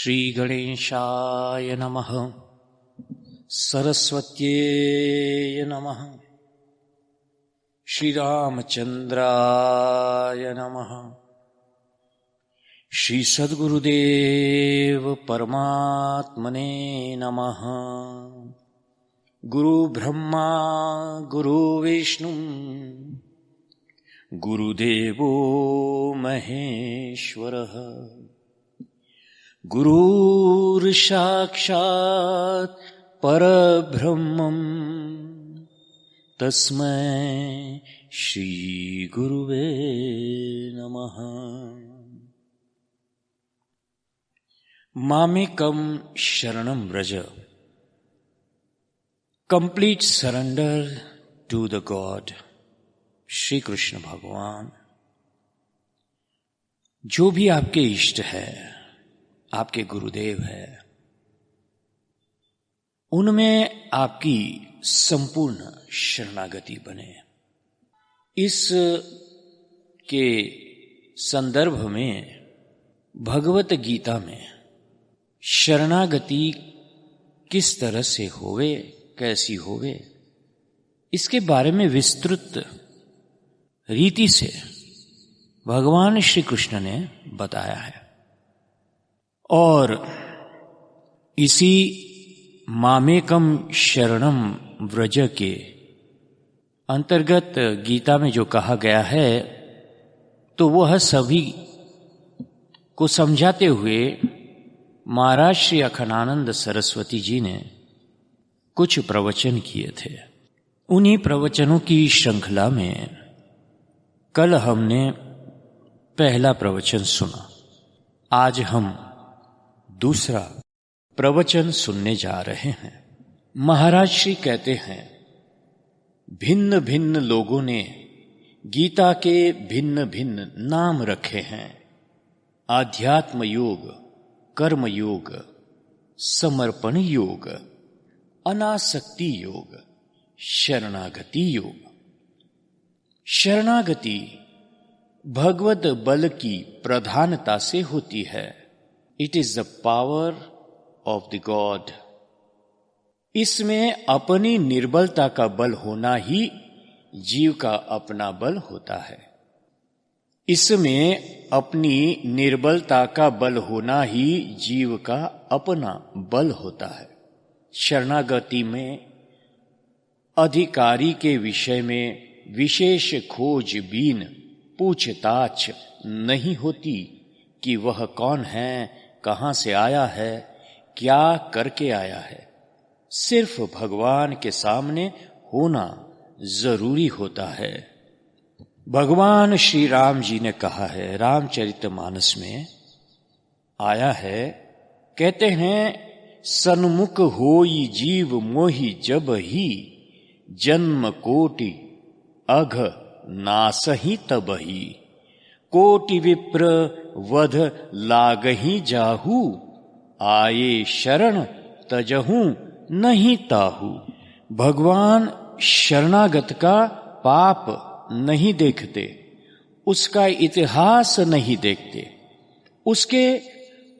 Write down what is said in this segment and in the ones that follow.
श्री गणेशाय नमः। सरस्वत्यै नमः। श्री रामचंद्राय नमः। श्री सद्गुरुदेव परमात्मने नमः। गुरु ब्रह्मा गुरु विष्णु गुरुदेवो महेश्वरः। गुरुर्साक्षात् परब्रह्मम् तस्मै श्री गुरुवे नमः। मामेकं शरणं व्रज। Complete surrender to the God. Shri Krishna भगवान जो भी आपके इष्ट है, आपके गुरुदेव है, उनमें आपकी संपूर्ण शरणागति बने। इस के संदर्भ में भगवत गीता में शरणागति किस तरह से होवे, कैसी होवे, इसके बारे में विस्तृत रीति से भगवान श्री कृष्ण ने बताया है। और इसी मामेकम शरणम व्रज के अंतर्गत गीता में जो कहा गया है, तो वह सभी को समझाते हुए महाराज श्री अखंडानंद सरस्वती जी ने कुछ प्रवचन किए थे। उन्हीं प्रवचनों की श्रृंखला में कल हमने पहला प्रवचन सुना। आज हम दूसरा प्रवचन सुनने जा रहे हैं। महाराज श्री कहते हैं, भिन्न भिन्न लोगों ने गीता के भिन्न भिन्न नाम रखे हैं। आध्यात्म योग, कर्म योग, समर्पण योग, अनासक्ति योग, शरणागति योग। शरणागति भगवत बल की प्रधानता से होती है। It is the power of the God. इसमें अपनी निर्बलता का बल होना ही जीव का अपना बल होता है। इसमें अपनी निर्बलता का बल होना ही जीव का अपना बल होता है। शरणागति में अधिकारी के विषय में विशेष खोजबीन पूछताछ नहीं होती कि वह कौन है, कहां से आया है, क्या करके आया है। सिर्फ भगवान के सामने होना जरूरी होता है। भगवान श्री राम जी ने कहा है, रामचरितमानस में आया है, कहते हैं, सन्मुख होई जीव मोहि जब ही जन्म कोटि अघ नासही तबही। कोटि विप्र वध लागही जाहू आये शरण तजहू नहीं ताहू। भगवान शरणागत का पाप नहीं देखते, उसका इतिहास नहीं देखते, उसके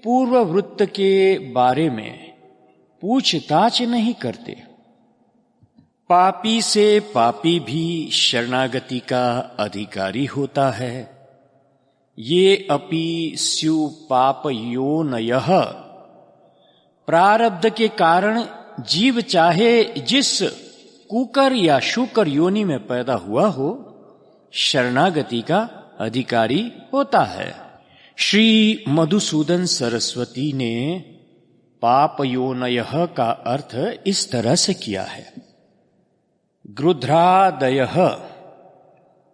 पूर्व वृत्त के बारे में पूछताछ नहीं करते। पापी से पापी भी शरणागति का अधिकारी होता है। ये अपि स्यु पापयोनयः। प्रारब्ध के कारण जीव चाहे जिस कुकर या शुकर योनि में पैदा हुआ हो, शरणागति का अधिकारी होता है। श्री मधुसूदन सरस्वती ने पापयोनयः का अर्थ इस तरह से किया है, गृध्रादयः।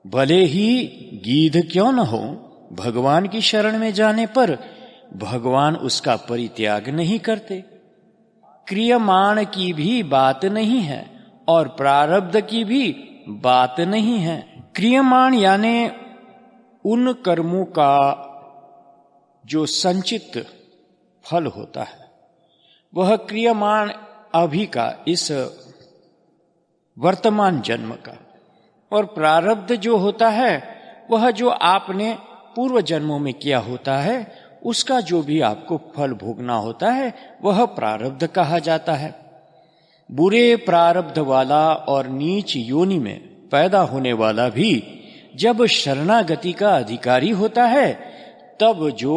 भले ही गीध क्यों न हो, भगवान की शरण में जाने पर भगवान उसका परित्याग नहीं करते। क्रियमाण की भी बात नहीं है और प्रारब्ध की भी बात नहीं है। क्रियमाण यानी उन कर्मों का जो संचित फल होता है, वह क्रियमाण अभी का, इस वर्तमान जन्म का। और प्रारब्ध जो होता है, वह जो आपने पूर्व जन्मों में किया होता है, उसका जो भी आपको फल भोगना होता है वह प्रारब्ध कहा जाता है। बुरे प्रारब्ध वाला और नीच योनि में पैदा होने वाला भी जब शरणागति का अधिकारी होता है, तब जो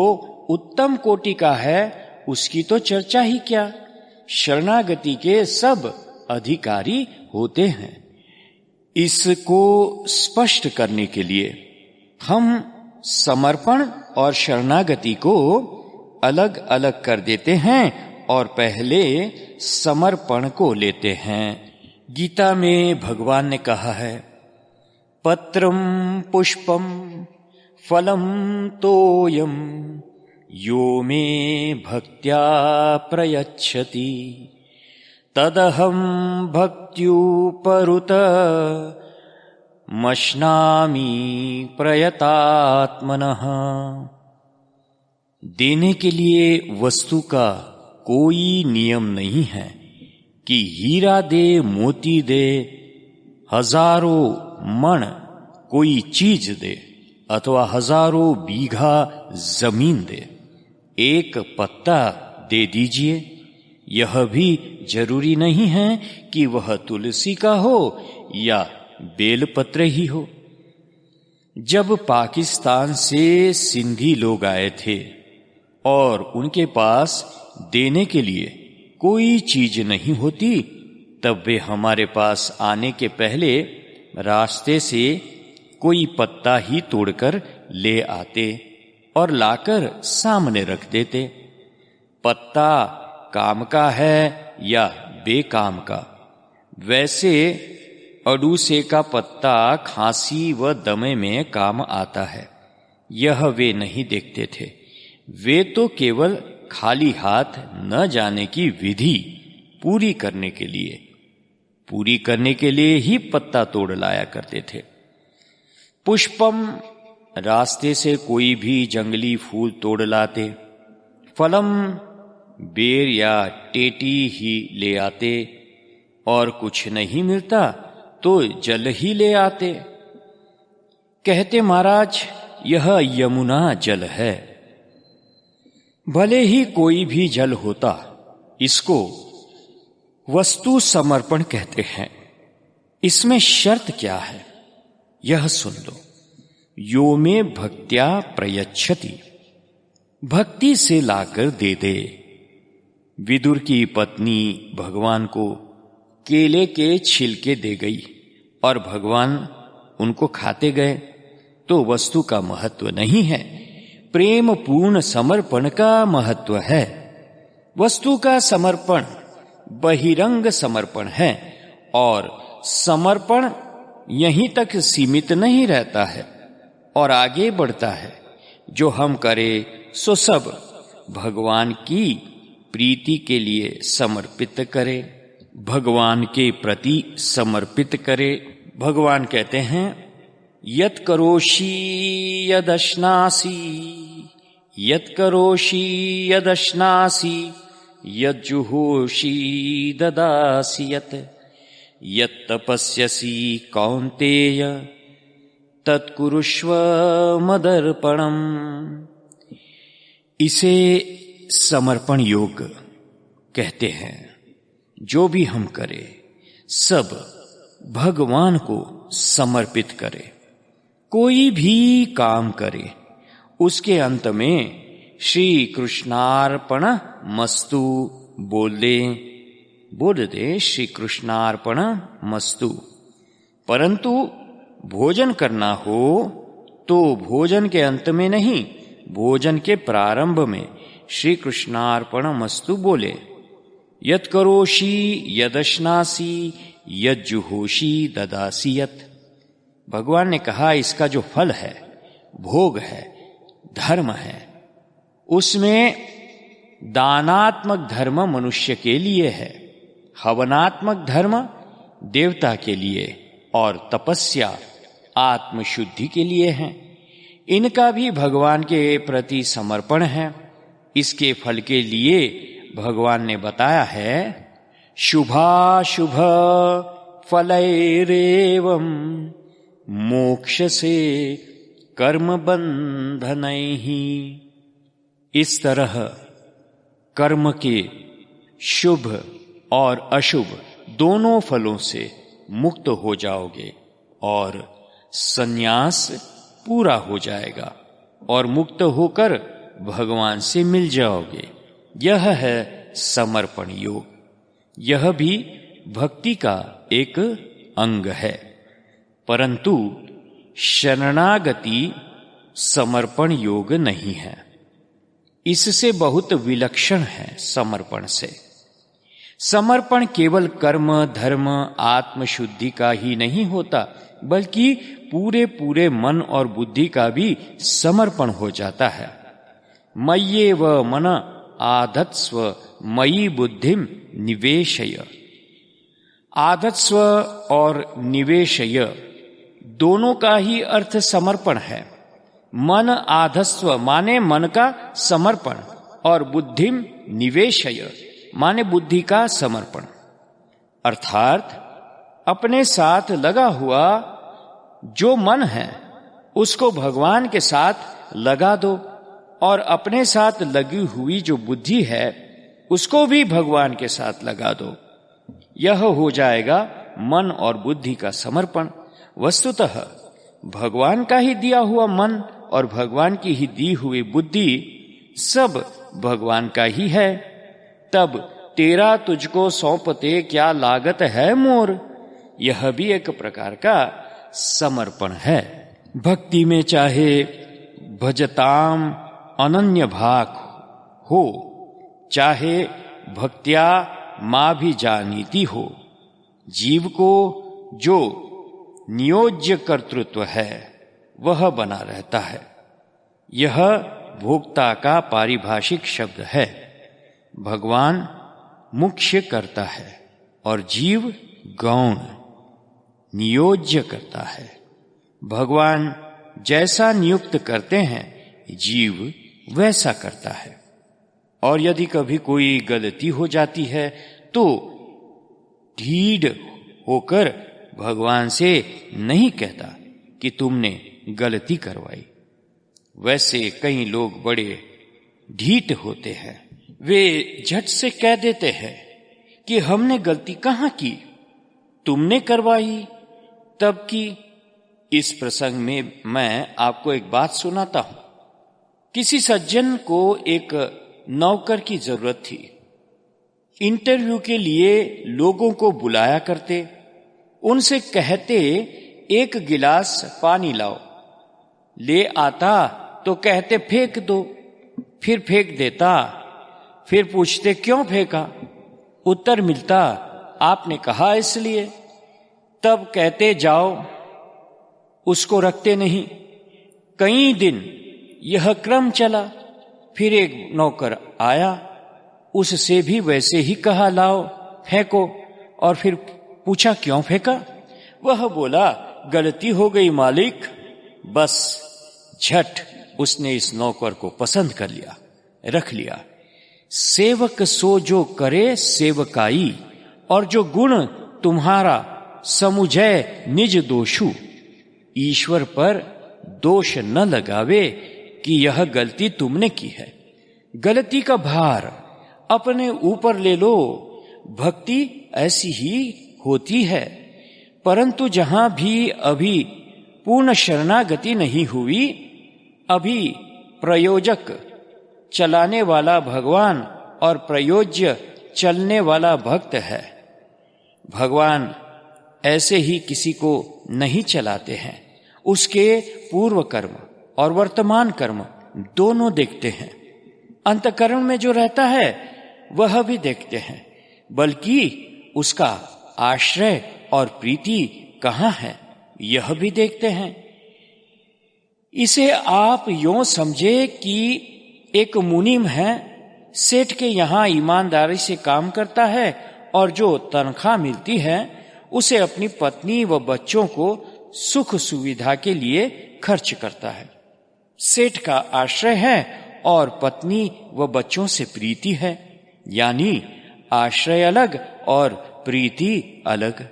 उत्तम कोटि का है उसकी तो चर्चा ही क्या, शरणागति के सब अधिकारी होते हैं। इसको स्पष्ट करने के लिए हम समर्पण और शरणागति को अलग अलग कर देते हैं और पहले समर्पण को लेते हैं। गीता में भगवान ने कहा है, पत्रम पुष्पम फलम तोयम यो मे भक्त्या प्रयच्छति तदहं भक्त्युपरुत मश्नामि प्रयतात्मनः। देने के लिए वस्तु का कोई नियम नहीं है कि हीरा दे, मोती दे, हजारों मण कोई चीज दे अथवा हजारों बीघा जमीन दे। एक पत्ता दे दीजिए, यह भी जरूरी नहीं है कि वह तुलसी का हो या बेलपत्र ही हो। जब पाकिस्तान से सिंधी लोग आए थे और उनके पास देने के लिए कोई चीज नहीं होती, तब वे हमारे पास आने के पहले रास्ते से कोई पत्ता ही तोड़कर ले आते और लाकर सामने रख देते। पत्ता काम का है या बेकाम का। वैसे अडूसे का पत्ता खांसी व दमे में काम आता है, यह वे नहीं देखते थे। वे तो केवल खाली हाथ न जाने की विधि पूरी करने के लिए ही पत्ता तोड़ लाया करते थे। पुष्पम, रास्ते से कोई भी जंगली फूल तोड़ लाते। फलम, बेर या टेटी ही ले आते, और कुछ नहीं मिलता तो जल ही ले आते। कहते, महाराज यह यमुना जल है। भले ही कोई भी जल होता, इसको वस्तु समर्पण कहते हैं। इसमें शर्त क्या है, यह सुन लो। यो में भक्त्या प्रयच्छति, भक्ति से लाकर दे दे। विदुर की पत्नी भगवान को केले के छिलके दे गई और भगवान उनको खाते गए, तो वस्तु का महत्व नहीं है, प्रेम पूर्ण समर्पण का महत्व है। वस्तु का समर्पण बहिरंग समर्पण है और समर्पण यहीं तक सीमित नहीं रहता है और आगे बढ़ता है। जो हम करें सो सब भगवान की प्रीति के लिए समर्पित करे, भगवान के प्रति समर्पित करे। भगवान कहते हैं, यत् करोषि यदश्नासि, यत् करोषि यदश्नासि, यज्जुहोषि ददासि यत्, यत् तपस्यसि कौन्तेय तत्कुरुष्व मदर्पणम्। इसे समर्पण योग कहते हैं। जो भी हम करें सब भगवान को समर्पित करें। कोई भी काम करे उसके अंत में श्री कृष्णार्पण मस्तु बोल दे श्री कृष्णार्पण मस्तु। परंतु भोजन करना हो तो भोजन के अंत में नहीं, भोजन के प्रारंभ में श्री कृष्णार्पण मस्तु बोले। यत् करोषि यदश्नासि, यज्जुहोषि ददासि यत्। भगवान ने कहा, इसका जो फल है, भोग है, धर्म है, उसमें दानात्मक धर्म मनुष्य के लिए है, हवनात्मक धर्म देवता के लिए और तपस्या आत्मशुद्धि के लिए है। इनका भी भगवान के प्रति समर्पण है। इसके फल के लिए भगवान ने बताया है, शुभाशुभ फलैरेवं मोक्ष से कर्म बंधनैहि। इस तरह कर्म के शुभ और अशुभ दोनों फलों से मुक्त हो जाओगे और संन्यास पूरा हो जाएगा और मुक्त होकर भगवान से मिल जाओगे। यह है समर्पण योग। यह भी भक्ति का एक अंग है, परंतु शरणागति समर्पण योग नहीं है। इससे बहुत विलक्षण है समर्पण से। समर्पण केवल कर्म, धर्म, आत्मशुद्धि का ही नहीं होता, बल्कि पूरे पूरे मन और बुद्धि का भी समर्पण हो जाता है। मय्येव मन आधत्स्व मयि बुद्धिम निवेशय। आधत्स्व और निवेशय दोनों का ही अर्थ समर्पण है। मन आधस्व माने मन का समर्पण और बुद्धिम निवेशय माने बुद्धि का समर्पण, अर्थात अपने साथ लगा हुआ जो मन है उसको भगवान के साथ लगा दो और अपने साथ लगी हुई जो बुद्धि है उसको भी भगवान के साथ लगा दो। यह हो जाएगा मन और बुद्धि का समर्पण। वस्तुतः भगवान का ही दिया हुआ मन और भगवान की ही दी हुई बुद्धि सब भगवान का ही है। तब तेरा तुझको सौंपते क्या लागत है मोर, यह भी एक प्रकार का समर्पण है। भक्ति में चाहे भजताम अनन्य भाग हो, चाहे भक्त्या मां भी जानीती हो, जीव को जो नियोज्य कर्तृत्व है वह बना रहता है। यह भोक्ता का पारिभाषिक शब्द है। भगवान मुख्य करता है और जीव गौण नियोज्य करता है। भगवान जैसा नियुक्त करते हैं जीव वैसा करता है। और यदि कभी कोई गलती हो जाती है तो ढीठ होकर भगवान से नहीं कहता कि तुमने गलती करवाई। वैसे कई लोग बड़े ढीठ होते हैं, वे झट से कह देते हैं कि हमने गलती कहाँ की, तुमने करवाई तब की। इस प्रसंग में मैं आपको एक बात सुनाता हूं। किसी सज्जन को एक नौकर की जरूरत थी। इंटरव्यू के लिए लोगों को बुलाया करते, उनसे कहते एक गिलास पानी लाओ, ले आता तो कहते फेंक दो, फिर फेंक देता, फिर पूछते क्यों फेंका, उत्तर मिलता आपने कहा इसलिए। तब कहते जाओ, उसको रखते नहीं। कई दिन यह क्रम चला। फिर एक नौकर आया, उससे भी वैसे ही कहा लाओ फेंको, और फिर पूछा क्यों फेंका। वह बोला गलती हो गई मालिक। बस झट उसने इस नौकर को पसंद कर लिया, रख लिया। सेवक सो जो करे सेवकाई, और जो गुण तुम्हारा समुझय निज दोषु। ईश्वर पर दोष न लगावे कि यह गलती तुमने की है। गलती का भार अपने ऊपर ले लो। भक्ति ऐसी ही होती है। परंतु जहां भी अभी पूर्ण शरणागति नहीं हुई, अभी प्रयोजक चलाने वाला भगवान और प्रयोज्य चलने वाला भक्त है। भगवान ऐसे ही किसी को नहीं चलाते हैं। उसके पूर्व कर्म और वर्तमान कर्म दोनों देखते हैं। अंतःकरण में जो रहता है वह भी देखते हैं, बल्कि उसका आश्रय और प्रीति कहाँ है यह भी देखते हैं। इसे आप यों समझे कि एक मुनीम है, सेठ के यहाँ ईमानदारी से काम करता है और जो तनख्वाह मिलती है उसे अपनी पत्नी व बच्चों को सुख सुविधा के लिए खर्च करता है। सेठ का आश्रय है और पत्नी व बच्चों से प्रीति है, यानी आश्रय अलग और प्रीति अलग।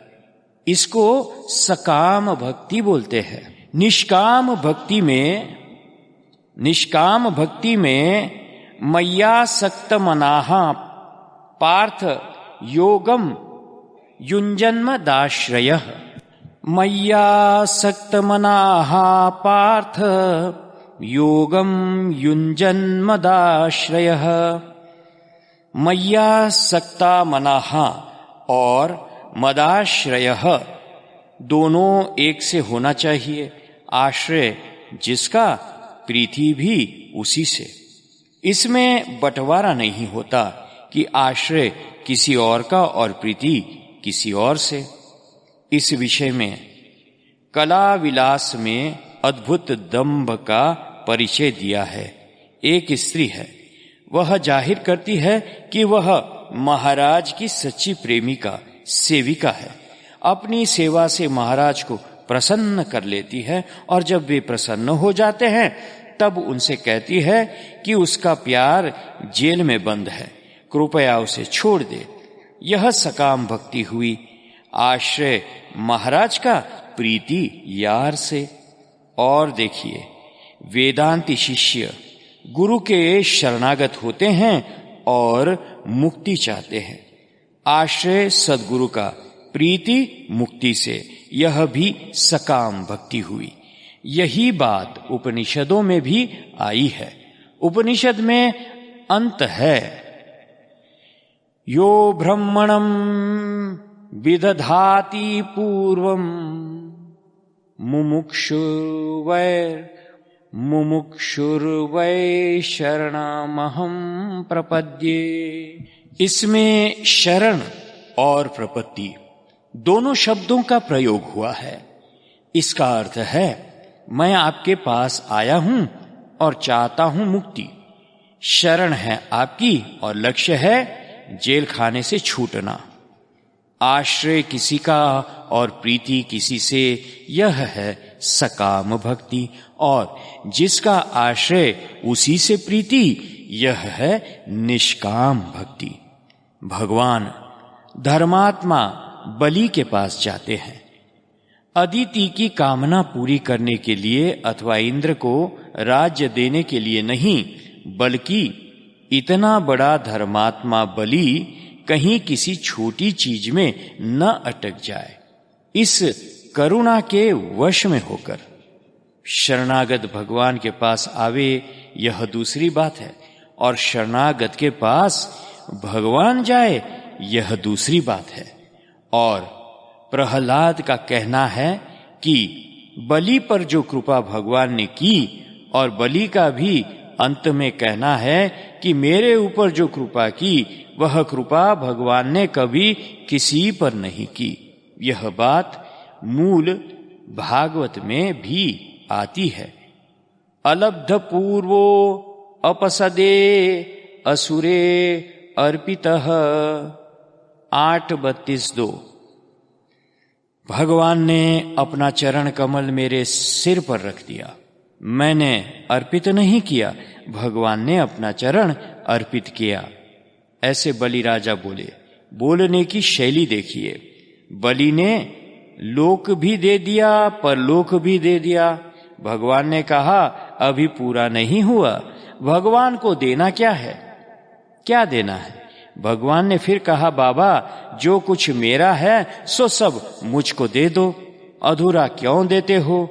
इसको सकाम भक्ति बोलते हैं। निष्काम भक्ति में मय्यासक्तमनाः पार्थ योगम युञ्जन्मदाश्रयः। मय्यासक्तमनाः पार्थ योगम युञ्जन्मदाश्रयः। मय्यासक्ता मनाः और मदाश्रयः दोनों एक से होना चाहिए। आश्रय जिसका, प्रीति भी उसी से। इसमें बंटवारा नहीं होता कि आश्रय किसी और का और प्रीति किसी और से। इस विषय में कला विलास में अद्भुत दंभ का परिचय दिया है। एक स्त्री है, वह जाहिर करती है कि वह महाराज की सच्ची प्रेमिका, सेविका है। अपनी सेवा से महाराज को प्रसन्न कर लेती है और जब वे प्रसन्न हो जाते हैं तब उनसे कहती है कि उसका प्यार जेल में बंद है, कृपया उसे छोड़ दे। यह सकाम भक्ति हुई। आश्रय महाराज का, प्रीति यार से। और देखिए, वेदांती शिष्य गुरु के शरणागत होते हैं और मुक्ति चाहते हैं। आश्रय सद्गुरु का, प्रीति मुक्ति से। यह भी सकाम भक्ति हुई। यही बात उपनिषदों में भी आई है। उपनिषद में अंत है, यो ब्रह्मणं विदधाति पूर्वं मुमुक्षुर्वै शरणमहं प्रपद्ये। इसमें शरण और प्रपत्ति दोनों शब्दों का प्रयोग हुआ है। इसका अर्थ है, मैं आपके पास आया हूं और चाहता हूं मुक्ति। शरण है आपकी और लक्ष्य है जेल खाने से छूटना। आश्रय किसी का और प्रीति किसी से, यह है सकाम भक्ति। और जिसका आश्रय उसी से प्रीति, यह है निष्काम भक्ति। भगवान धर्मात्मा बलि के पास जाते हैं। अदिति की कामना पूरी करने के लिए अथवा इंद्र को राज्य देने के लिए नहीं, बल्कि इतना बड़ा धर्मात्मा बलि कहीं किसी छोटी चीज में न अटक जाए, इस करुणा के वश में होकर शरणागत भगवान के पास आवे, यह दूसरी बात है। और शरणागत के पास भगवान जाए, यह दूसरी बात है। और प्रहलाद का कहना है कि बलि पर जो कृपा भगवान ने की, और बलि का भी अंत में कहना है कि मेरे ऊपर जो कृपा की, वह कृपा भगवान ने कभी किसी पर नहीं की। यह बात मूल भागवत में भी आती है। अलब्ध पूर्वो अपसदे असुरे अर्पितः 8:32। भगवान ने अपना चरण कमल मेरे सिर पर रख दिया। मैंने अर्पित नहीं किया, भगवान ने अपना चरण अर्पित किया। ऐसे बलि राजा बोले। बोलने की शैली देखिए। बलि ने लोक भी दे दिया, परलोक भी दे दिया। भगवान ने कहा अभी पूरा नहीं हुआ। भगवान को देना क्या है? क्या देना है? भगवान ने फिर कहा, बाबा जो कुछ मेरा है सो सब मुझको दे दो, अधूरा क्यों देते हो?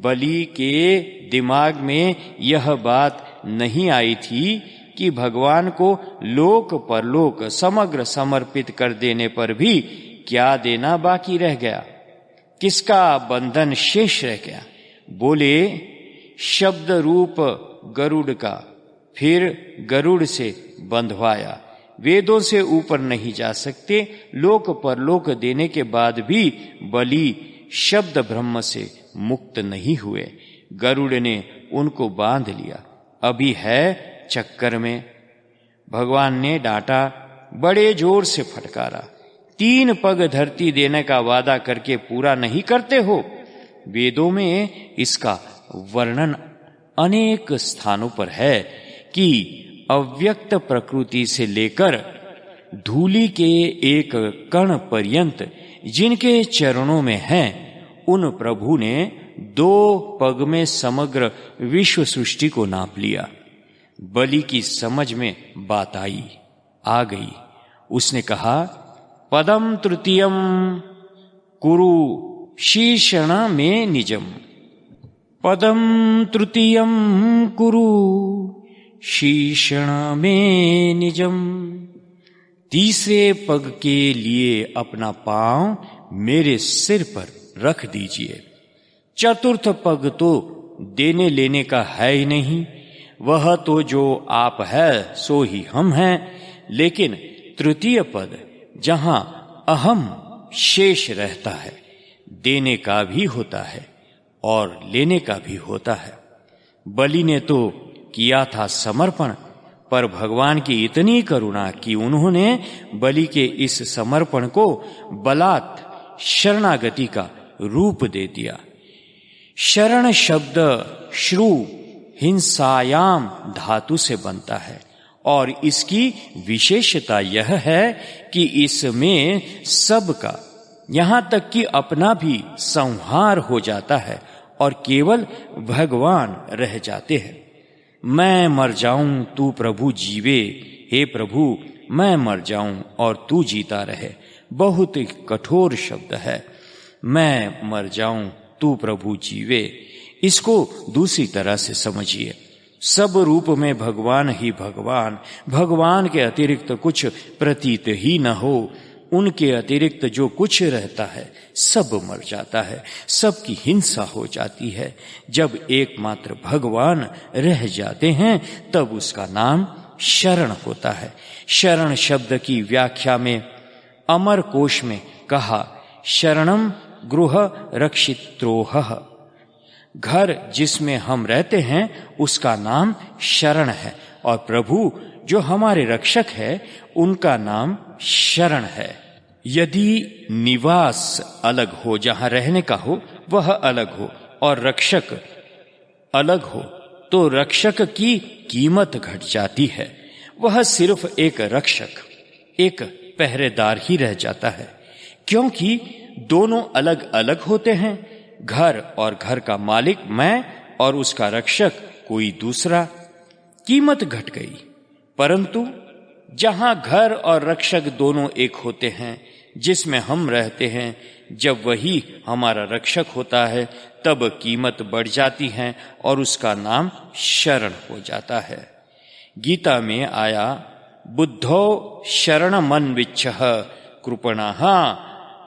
बलि के दिमाग में यह बात नहीं आई थी कि भगवान को लोक परलोक समग्र समर्पित कर देने पर भी क्या देना बाकी रह गया, किसका बंधन शेष रह गया। बोले शब्द रूप गरुड़ का, फिर गरुड़ से बंधवाया। वेदों से ऊपर नहीं जा सकते। लोक परलोक देने के बाद भी बलि शब्द ब्रह्म से मुक्त नहीं हुए। गरुड़ ने उनको बांध लिया, अभी है चक्कर में। भगवान ने डांटा, बड़े जोर से फटकारा। 3 पग धरती देने का वादा करके पूरा नहीं करते हो? वेदों में इसका वर्णन अनेक स्थानों पर है कि अव्यक्त प्रकृति से लेकर धूलि के एक कण पर्यंत जिनके चरणों में हैं, उन प्रभु ने 2 पग में समग्र विश्व सृष्टि को नाप लिया। बलि की समझ में बात आ गई। उसने कहा, पदम तृतीयम कुरु शीर्षण में निजम। पदम तृतीयम कुरु शीर्षण में निजम। तीसरे पग के लिए अपना पांव मेरे सिर पर रख दीजिए। चतुर्थ पग तो देने लेने का है ही नहीं, वह तो जो आप है सो ही हम हैं। लेकिन तृतीय पद जहां अहम शेष रहता है, देने का भी होता है और लेने का भी होता है। बलि ने तो किया था समर्पण, पर भगवान की इतनी करुणा कि उन्होंने बलि के इस समर्पण को बलात् शरणागति का रूप दे दिया। शरण शब्द श्रु हिंसायाम धातु से बनता है और इसकी विशेषता यह है कि इसमें सबका, यहां तक कि अपना भी संहार हो जाता है और केवल भगवान रह जाते हैं। मैं मर जाऊं तू प्रभु जीवे, हे प्रभु मैं मर जाऊं और तू जीता रहे। बहुत कठोर शब्द है, मैं मर जाऊं तू प्रभु जीवे। इसको दूसरी तरह से समझिए। सब रूप में भगवान ही भगवान, भगवान के अतिरिक्त कुछ प्रतीत ही न हो। उनके अतिरिक्त जो कुछ रहता है सब मर जाता है, सबकी हिंसा हो जाती है। जब एकमात्र भगवान रह जाते हैं तब उसका नाम शरण होता है। शरण शब्द की व्याख्या में अमर कोश में कहा, शरणम गृह रक्षित्रोह। घर जिसमें हम रहते हैं उसका नाम शरण है और प्रभु जो हमारे रक्षक है उनका नाम शरण है। यदि निवास अलग हो, जहां रहने का हो वह अलग हो, और रक्षक अलग हो, तो रक्षक की कीमत घट जाती है। वह सिर्फ एक रक्षक, एक पहरेदार ही रह जाता है, क्योंकि दोनों अलग अलग होते हैं। घर और घर का मालिक मैं और उसका रक्षक कोई दूसरा, कीमत घट गई। परंतु जहां घर और रक्षक दोनों एक होते हैं, जिसमें हम रहते हैं, जब वही हमारा रक्षक होता है तब कीमत बढ़ जाती है और उसका नाम शरण हो जाता है। गीता में आया, बुद्धो शरणमन विच्छः कृपणः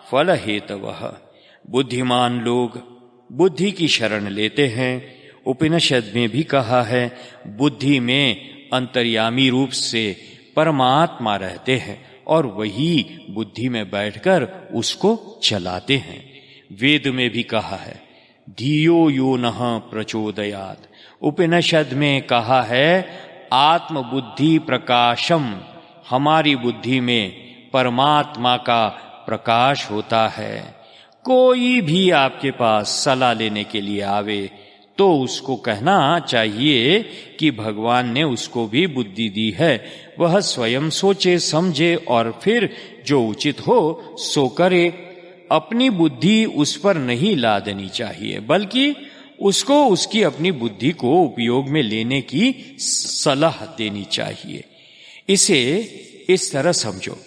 फल हेतवः। बुद्धिमान लोग बुद्धि की शरण लेते हैं। उपनिषद में भी कहा है, बुद्धि में अंतर्यामी रूप से परमात्मा रहते हैं और वही बुद्धि में बैठकर उसको चलाते हैं। वेद में भी कहा है, धियो यो नः प्रचोदयात्। उपनिषद में कहा है, आत्म बुद्धि प्रकाशम, हमारी बुद्धि में परमात्मा का प्रकाश होता है। कोई भी आपके पास सलाह लेने के लिए आवे तो उसको कहना चाहिए कि भगवान ने उसको भी बुद्धि दी है, वह स्वयं सोचे समझे और फिर जो उचित हो सो करे। अपनी बुद्धि उस पर नहीं ला देनी चाहिए, बल्कि उसको उसकी अपनी बुद्धि को उपयोग में लेने की सलाह देनी चाहिए। इसे इस तरह समझो,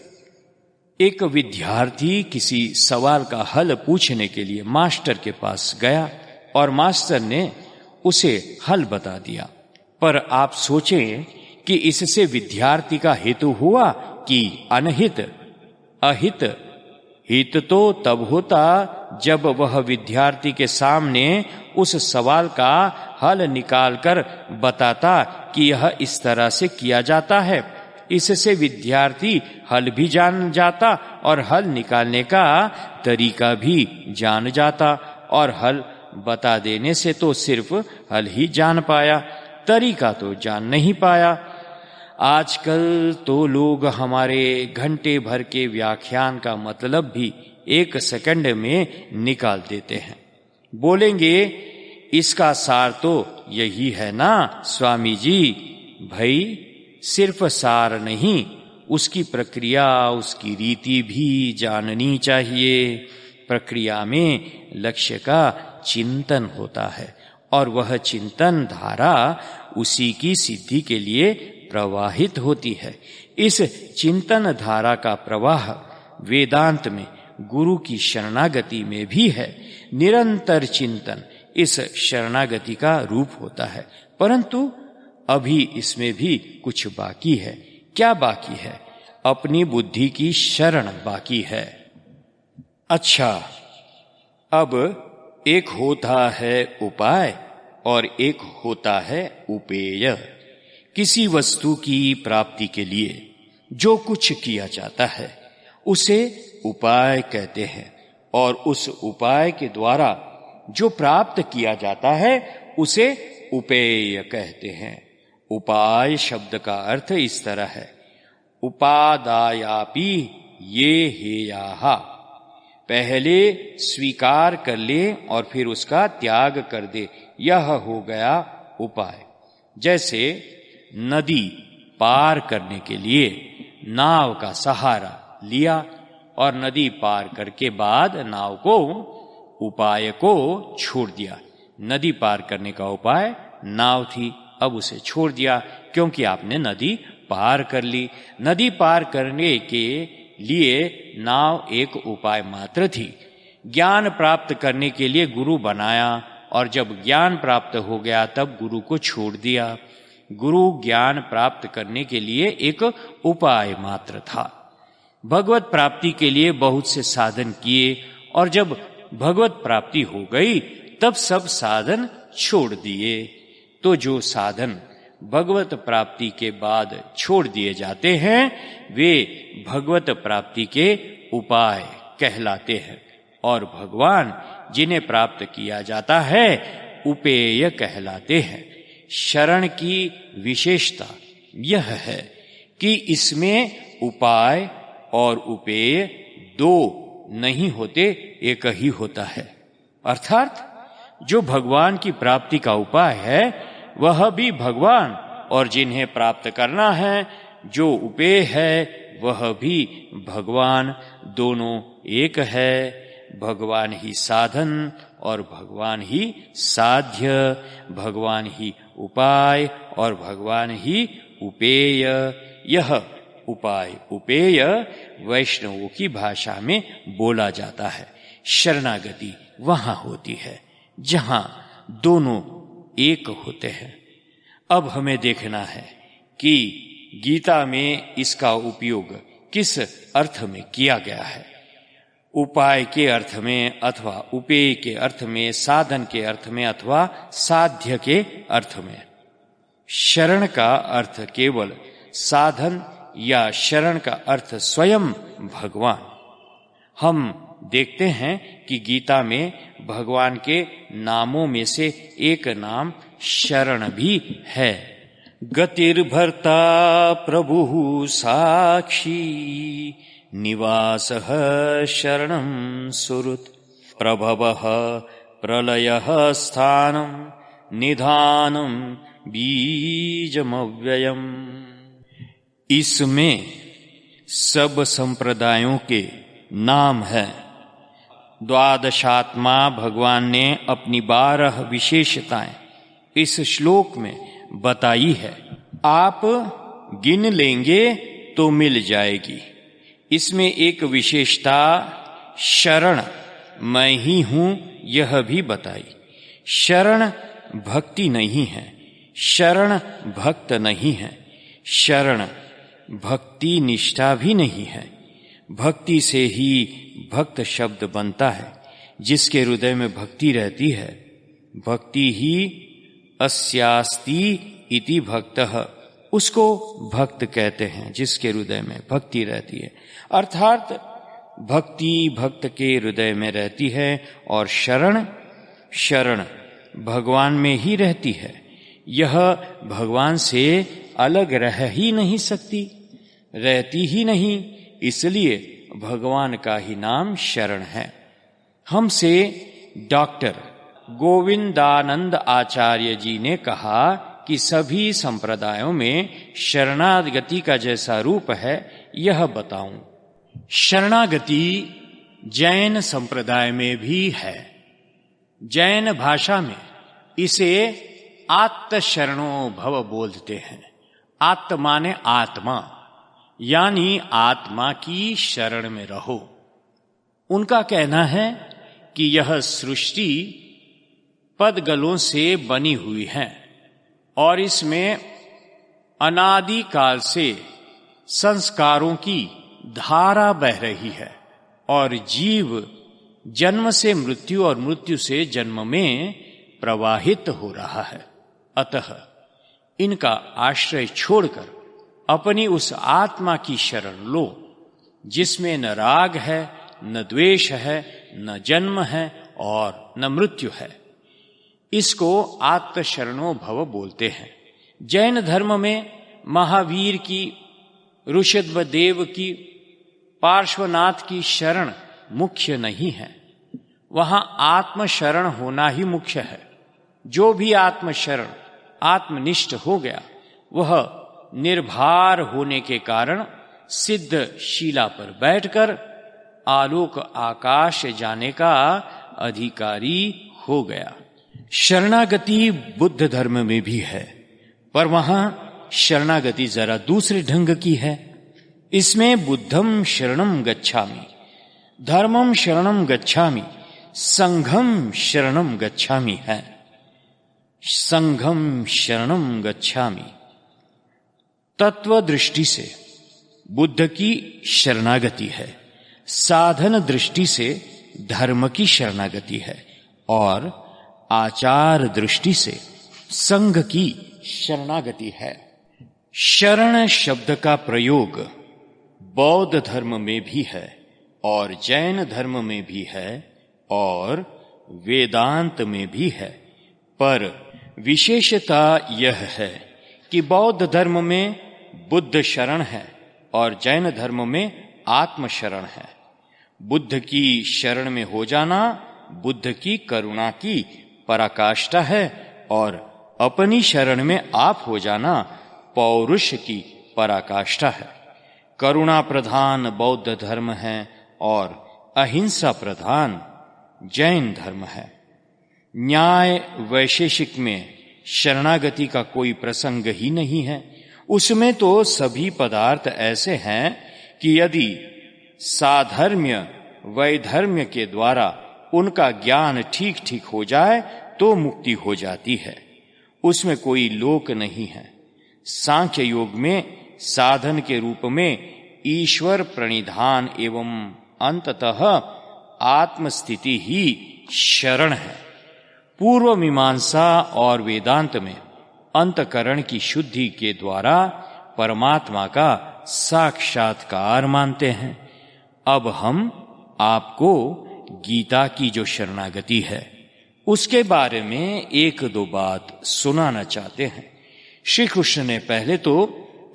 एक विद्यार्थी किसी सवाल का हल पूछने के लिए मास्टर के पास गया और मास्टर ने उसे हल बता दिया, पर आप सोचें कि इससे विद्यार्थी का हेतु हुआ कि अनहित? अहित। हित तो तब होता जब वह विद्यार्थी के सामने उस सवाल का हल निकालकर बताता कि यह इस तरह से किया जाता है। इससे विद्यार्थी हल भी जान जाता और हल निकालने का तरीका भी जान जाता, और हल बता देने से तो सिर्फ हल ही जान पाया, तरीका तो जान नहीं पाया। आजकल तो लोग हमारे घंटे भर के व्याख्यान का मतलब भी 1 सेकंड में निकाल देते हैं। बोलेंगे, इसका सार तो यही है ना स्वामी जी। भाई, सिर्फ सार नहीं, उसकी प्रक्रिया, उसकी रीति भी जाननी चाहिए। प्रक्रिया में लक्ष्य का चिंतन होता है और वह चिंतन धारा उसी की सिद्धि के लिए प्रवाहित होती है। इस चिंतन धारा का प्रवाह वेदांत में गुरु की शरणागति में भी है। निरंतर चिंतन इस शरणागति का रूप होता है, परंतु अभी इसमें भी कुछ बाकी है। क्या बाकी है? अपनी बुद्धि की शरण बाकी है। अच्छा, अब एक होता है उपाय और एक होता है उपेय। किसी वस्तु की प्राप्ति के लिए जो कुछ किया जाता है उसे उपाय कहते हैं, और उस उपाय के द्वारा जो प्राप्त किया जाता है उसे उपेय कहते हैं। उपाय शब्द का अर्थ इस तरह है, उपादायापि ये हेयाहा, पहले स्वीकार कर ले और फिर उसका त्याग कर दे, यह हो गया उपाय। जैसे नदी पार करने के लिए नाव का सहारा लिया और नदी पार करके बाद नाव को, उपाय को छोड़ दिया। नदी पार करने का उपाय नाव थी, अब उसे छोड़ दिया क्योंकि आपने नदी पार कर ली। नदी पार करने के लिए नाव एक उपाय मात्र थी। ज्ञान प्राप्त करने के लिए गुरु बनाया, और जब ज्ञान प्राप्त हो गया तब गुरु को छोड़ दिया। गुरु ज्ञान प्राप्त करने के लिए एक उपाय मात्र था। भगवत प्राप्ति के लिए बहुत से साधन किए, और जब भगवत प्राप्ति हो गई तब सब साधन छोड़ दिए। तो जो साधन भगवत प्राप्ति के बाद छोड़ दिए जाते हैं वे भगवत प्राप्ति के उपाय कहलाते हैं, और भगवान जिन्हें प्राप्त किया जाता है उपेय कहलाते हैं। शरण की विशेषता यह है कि इसमें उपाय और उपेय दो नहीं होते, एक ही होता है। अर्थात जो भगवान की प्राप्ति का उपाय है वह भी भगवान, और जिन्हें प्राप्त करना है जो उपेय है वह भी भगवान, दोनों एक है। भगवान ही साधन और भगवान ही साध्य, भगवान ही उपाय और भगवान ही उपेय। यह उपाय उपेय वैष्णवों की भाषा में बोला जाता है। शरणागति वहां होती है जहां दोनों एक होते हैं। अब हमें देखना है कि गीता में इसका उपयोग किस अर्थ में किया गया है। उपाय के अर्थ में अथवा उपेय के अर्थ में, साधन के अर्थ में अथवा साध्य के अर्थ में। शरण का अर्थ केवल साधन या शरण का अर्थ स्वयं भगवान। हम देखते हैं कि गीता में भगवान के नामों में से एक नाम शरण भी है। गतिर्भर्ता प्रभुः साक्षी निवासः शरणं सुहृत् प्रभवः प्रलयः स्थानं निधानं बीजमव्ययम्। इसमें सब संप्रदायों के नाम है। द्वादशात्मा भगवान ने अपनी 12 विशेषताएं इस श्लोक में बताई है। आप गिन लेंगे तो मिल जाएगी। इसमें एक विशेषता शरण मैं ही हूं यह भी बताई। शरण भक्ति नहीं है, शरण भक्त नहीं है, शरण भक्ति निष्ठा भी नहीं है। भक्ति से ही भक्त शब्द बनता है। जिसके हृदय में भक्ति रहती है, भक्ति ही अस्यास्ति इति भक्तः, उसको भक्त कहते हैं जिसके हृदय में भक्ति रहती है। अर्थात भक्ति भक्त के हृदय में रहती है और शरण भगवान में ही रहती है। यह भगवान से अलग रह ही नहीं सकती, रहती ही नहीं, इसलिए भगवान का ही नाम शरण है। हमसे डॉक्टर गोविंदानंद आचार्य जी ने कहा कि सभी संप्रदायों में शरणागति का जैसा रूप है यह बताऊं। शरणागति जैन संप्रदाय में भी है। जैन भाषा में इसे आत्मशरणो भव बोलते हैं। आत्मा माने आत्मा, यानी आत्मा की शरण में रहो। उनका कहना है कि यह सृष्टि पदगलों से बनी हुई है और इसमें अनादि काल से संस्कारों की धारा बह रही है और जीव जन्म से मृत्यु और मृत्यु से जन्म में प्रवाहित हो रहा है। अतः इनका आश्रय छोड़कर अपनी उस आत्मा की शरण लो जिसमें न राग है, न द्वेष है, न जन्म है और न मृत्यु है। इसको आत्मशरणो भव बोलते हैं। जैन धर्म में महावीर की, ऋषभदेव की, पार्श्वनाथ की शरण मुख्य नहीं है, वहां आत्मशरण होना ही मुख्य है। जो भी आत्मशरण, आत्मनिष्ठ हो गया वह निर्भर होने के कारण सिद्ध शिला पर बैठकर आलोक आकाश जाने का अधिकारी हो गया। शरणागति बुद्ध धर्म में भी है, पर वहां शरणागति जरा दूसरे ढंग की है। इसमें बुद्धम शरणम गच्छामि, धर्मम शरणम गच्छामि, संघम शरणम गच्छामि है। संघम शरणम गच्छामि तत्व दृष्टि से बुद्ध की शरणागति है, साधन दृष्टि से धर्म की शरणागति है और आचार दृष्टि से संघ की शरणागति है। शरण शब्द का प्रयोग बौद्ध धर्म में भी है और जैन धर्म में भी है और वेदांत में भी है, पर विशेषता यह है कि बौद्ध धर्म में बुद्ध शरण है और जैन धर्म में आत्म शरण है। बुद्ध की शरण में हो जाना बुद्ध की करुणा की पराकाष्ठा है और अपनी शरण में आप हो जाना पौरुष की पराकाष्ठा है। करुणा प्रधान बौद्ध धर्म है और अहिंसा प्रधान जैन धर्म है। न्याय वैशेषिक में शरणागति का कोई प्रसंग ही नहीं है। उसमें तो सभी पदार्थ ऐसे हैं कि यदि साधर्म्य वैधर्म्य के द्वारा उनका ज्ञान ठीक ठीक हो जाए तो मुक्ति हो जाती है। उसमें कोई लोक नहीं है। सांख्य योग में साधन के रूप में ईश्वर प्रणिधान एवं अंततः आत्मस्थिति ही शरण है। पूर्व मीमांसा और वेदांत में अंतकरण की शुद्धि के द्वारा परमात्मा का साक्षात्कार मानते हैं। अब हम आपको गीता की जो शरणागति है उसके बारे में एक दो बात सुनाना चाहते हैं। श्री कृष्ण ने पहले तो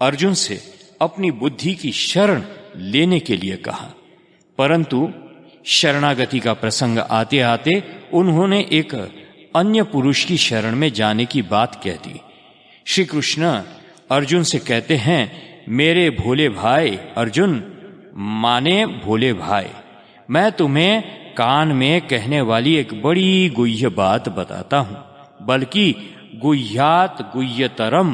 अर्जुन से अपनी बुद्धि की शरण लेने के लिए कहा, परंतु शरणागति का प्रसंग आते आते उन्होंने एक अन्य पुरुष की शरण में जाने की बात कह दी। श्री कृष्ण अर्जुन से कहते हैं, मेरे भोले भाई अर्जुन माने भोले भाई, मैं तुम्हें कान में कहने वाली एक बड़ी गुह्य बात बताता हूं, बल्कि गुह्यात गुह्यतरम,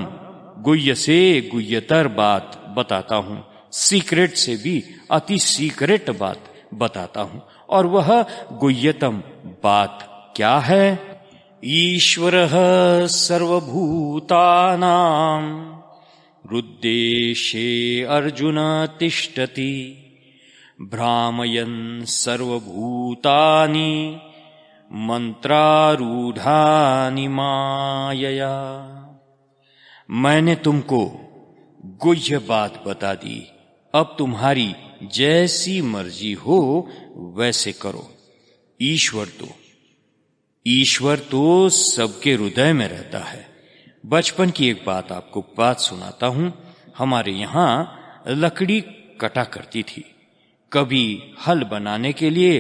गुह्य से गुह्यतर बात बताता हूं, सीक्रेट से भी अति सीक्रेट बात बताता हूं। और वह गुह्यतम बात क्या है? ईश्वरः सर्वभूतानां हृद्देशे अर्जुन तिष्ठति भ्रामयन् सर्वभूतानि मंत्रारूढ़ानि मायया। मैंने तुमको गुह्य बात बता दी, अब तुम्हारी जैसी मर्जी हो वैसे करो। ईश्वर तो सबके हृदय में रहता है। बचपन की एक बात आपको बात सुनाता हूं। हमारे यहां लकड़ी कटा करती थी। कभी हल बनाने के लिए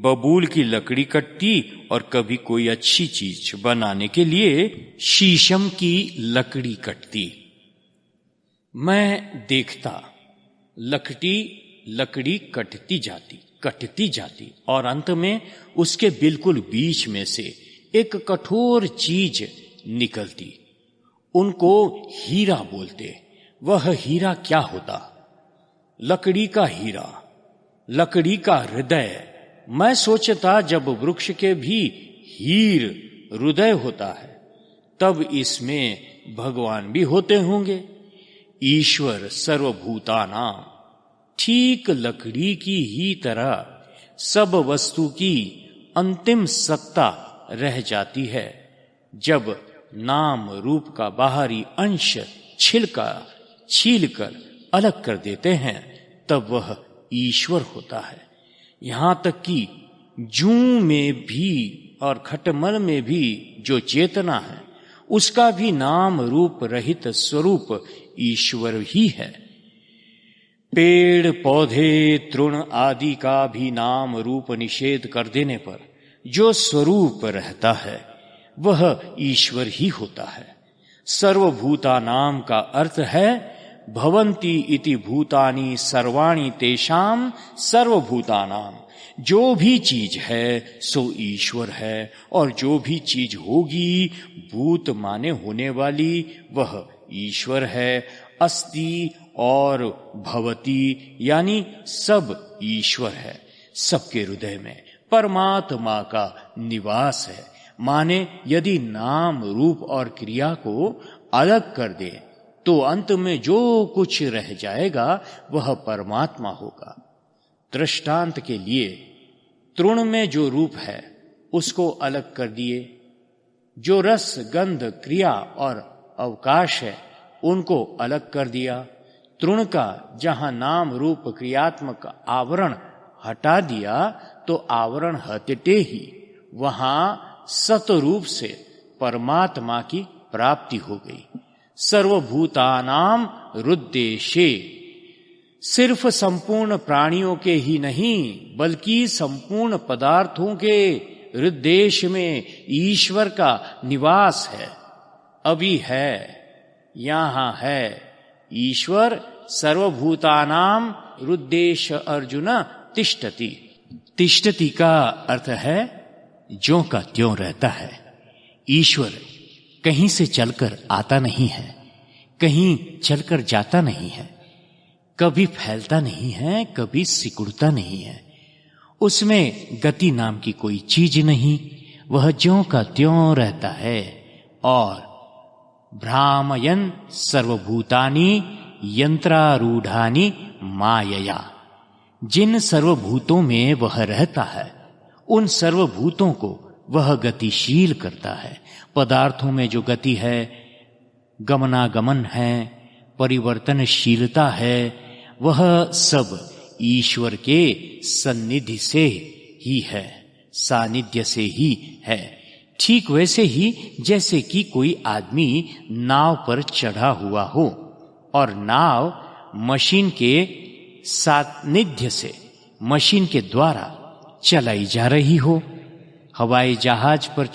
बबूल की लकड़ी कटती और कभी कोई अच्छी चीज बनाने के लिए शीशम की लकड़ी कटती। मैं देखता लकड़ी कटती जाती और अंत में उसके बिल्कुल बीच में से एक कठोर चीज निकलती। उनको हीरा बोलते। वह हीरा क्या होता? लकड़ी का हीरा, लकड़ी का हृदय। मैं सोचता जब वृक्ष के भी हीर हृदय होता है, तब इसमें भगवान भी होते होंगे। ईश्वर सर्वभूतानां, ठीक लकड़ी की ही तरह सब वस्तु की अंतिम सत्ता रह जाती है। जब नाम रूप का बाहरी अंश छीलकर अलग कर देते हैं, तब वह ईश्वर होता है। यहां तक कि जू में भी और खटमल में भी जो चेतना है, उसका भी नाम रूप रहित स्वरूप ईश्वर ही है। पेड़ पौधे तृण आदि का भी नाम रूप निषेध कर देने पर जो स्वरूप रहता है, वह ईश्वर ही होता है। सर्वभूतानां का अर्थ है भवन्ति इति भूतानि सर्वाणि तेषां सर्वभूतानां। जो भी चीज है सो ईश्वर है, और जो भी चीज होगी भूत माने होने वाली, वह ईश्वर है। अस्ति और भवति यानी सब ईश्वर है। सबके हृदय में परमात्मा का निवास है। माने यदि नाम रूप और क्रिया को अलग कर दे तो अंत में जो कुछ रह जाएगा वह परमात्मा होगा। दृष्टांत के लिए तृण में जो रूप है उसको अलग कर दिए, जो रस गंध क्रिया और अवकाश है उनको अलग कर दिया। तृण का जहां नाम रूप क्रियात्मक आवरण हटा दिया तो आवरण हटते ही वहां सतरूप से परमात्मा की प्राप्ति हो गई। सर्वभूतानां हृद्देशे, सिर्फ संपूर्ण प्राणियों के ही नहीं बल्कि संपूर्ण पदार्थों के हृद्देश में ईश्वर का निवास है, अभी है, यहां है। ईश्वर सर्वभूतानां हृद्देश अर्जुन तिष्ठति। तिष्ठति का अर्थ है ज्यों का त्यों रहता है। ईश्वर कहीं से चलकर आता नहीं है, कहीं चलकर जाता नहीं है, कभी फैलता नहीं है, कभी सिकुड़ता नहीं है। उसमें गति नाम की कोई चीज नहीं, वह ज्यों का त्यों रहता है। और भ्रामयन् सर्वभूतानि यंत्रारूढ़ानि मायया, जिन सर्वभूतों में वह रहता है उन सर्वभूतों को वह गतिशील करता है। पदार्थों में जो गति है, गमनागमन है, परिवर्तनशीलता है, वह सब ईश्वर के सन्निधि से ही है, सानिध्य से ही है। ठीक वैसे ही जैसे कि कोई आदमी नाव पर चढ़ा हुआ हो और नाव मशीन के सानिध्य से, मशीन के द्वारा चलाई जा रही हो। हवाई जहाज पर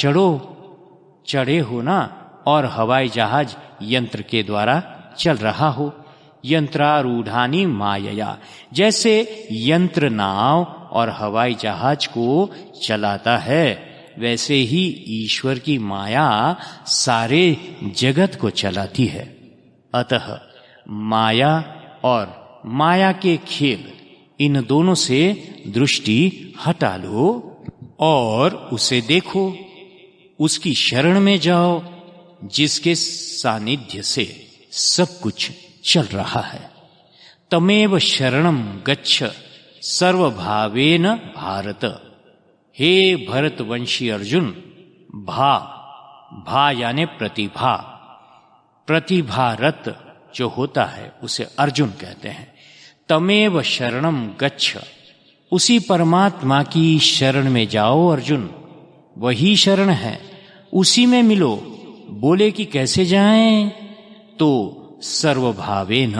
चढ़े हो ना, और हवाई जहाज यंत्र के द्वारा चल रहा हो। यंत्रारूढ़ानि मायया, जैसे यंत्र नाव और हवाई जहाज को चलाता है, वैसे ही ईश्वर की माया सारे जगत को चलाती है। अतः माया और माया के खेल, इन दोनों से दृष्टि हटा लो और उसे देखो, उसकी शरण में जाओ जिसके सानिध्य से सब कुछ चल रहा है। तमेव शरणं गच्छ सर्वभावेन भारत। हे भरतवंशी अर्जुन, भा यानी प्रतिभा, प्रतिभारत जो होता है उसे अर्जुन कहते हैं। तमेव शरणं गच्छ, उसी परमात्मा की शरण में जाओ अर्जुन, वही शरण है, उसी में मिलो। बोले कि कैसे जाएं? तो सर्वभावेन,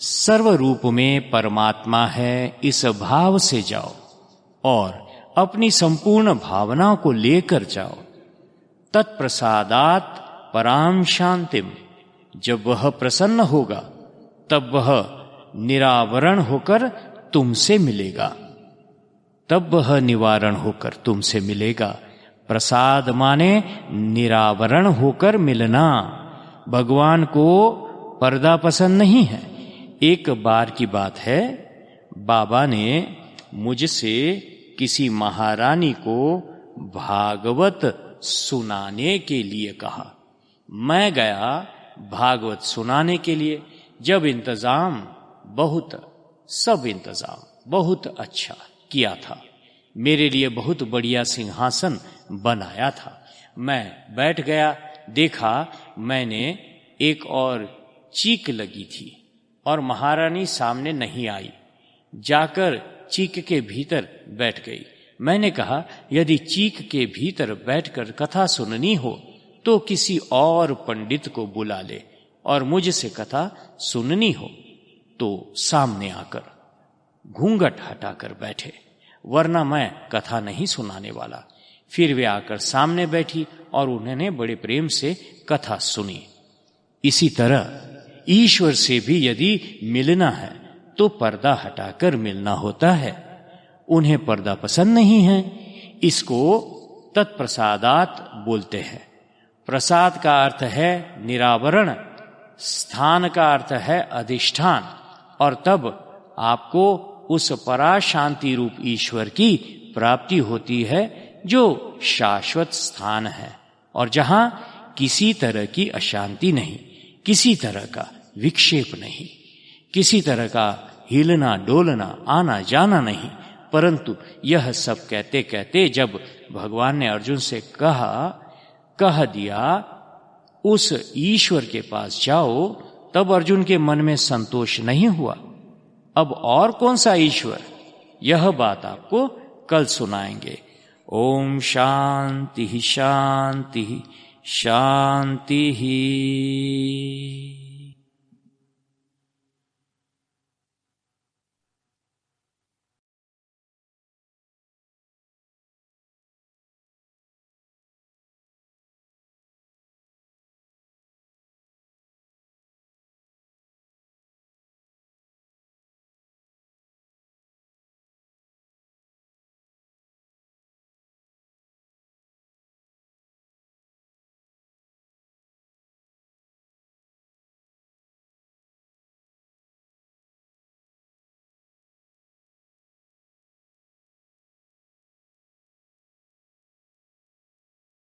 सर्वरूप में परमात्मा है, इस भाव से जाओ और अपनी संपूर्ण भावनाओं को लेकर जाओ। तत्प्रसादात् परां शांतिम, जब वह प्रसन्न होगा तब वह निरावरण होकर तुमसे मिलेगा, तब वह निवारण होकर तुमसे मिलेगा। प्रसाद माने निरावरण होकर मिलना। भगवान को पर्दा पसंद नहीं है। एक बार की बात है, बाबा ने मुझसे किसी महारानी को भागवत सुनाने के लिए कहा। मैं गया भागवत सुनाने के लिए। जब सब इंतजाम बहुत अच्छा किया था, मेरे लिए बहुत बढ़िया सिंहासन बनाया था। मैं बैठ गया, देखा मैंने एक और चीख लगी थी और महारानी सामने नहीं आई। जाकर चीख के भीतर बैठ गई। मैंने कहा, यदि चीख के भीतर बैठकर कथा सुननी हो तो किसी और पंडित को बुला ले, और मुझसे कथा सुननी हो तो सामने आकर घूंघट हटाकर बैठे, वरना मैं कथा नहीं सुनाने वाला। फिर वे आकर सामने बैठी और उन्होंने बड़े प्रेम से कथा सुनी। इसी तरह ईश्वर से भी यदि मिलना है तो पर्दा हटाकर मिलना होता है। उन्हें पर्दा पसंद नहीं है। इसको तत्प्रसादात बोलते हैं। प्रसाद का अर्थ है निरावरण, स्थान का अर्थ है अधिष्ठान, और तब आपको उस पराशांति रूप ईश्वर की प्राप्ति होती है जो शाश्वत स्थान है, और जहां किसी तरह की अशांति नहीं, किसी तरह का विक्षेप नहीं, किसी तरह का हिलना डोलना आना जाना नहीं। परंतु यह सब कहते कहते जब भगवान ने अर्जुन से कह दिया उस ईश्वर के पास जाओ, तब अर्जुन के मन में संतोष नहीं हुआ। अब और कौन सा ईश्वर, यह बात आपको कल सुनाएंगे। ओम शांति शांति शांति।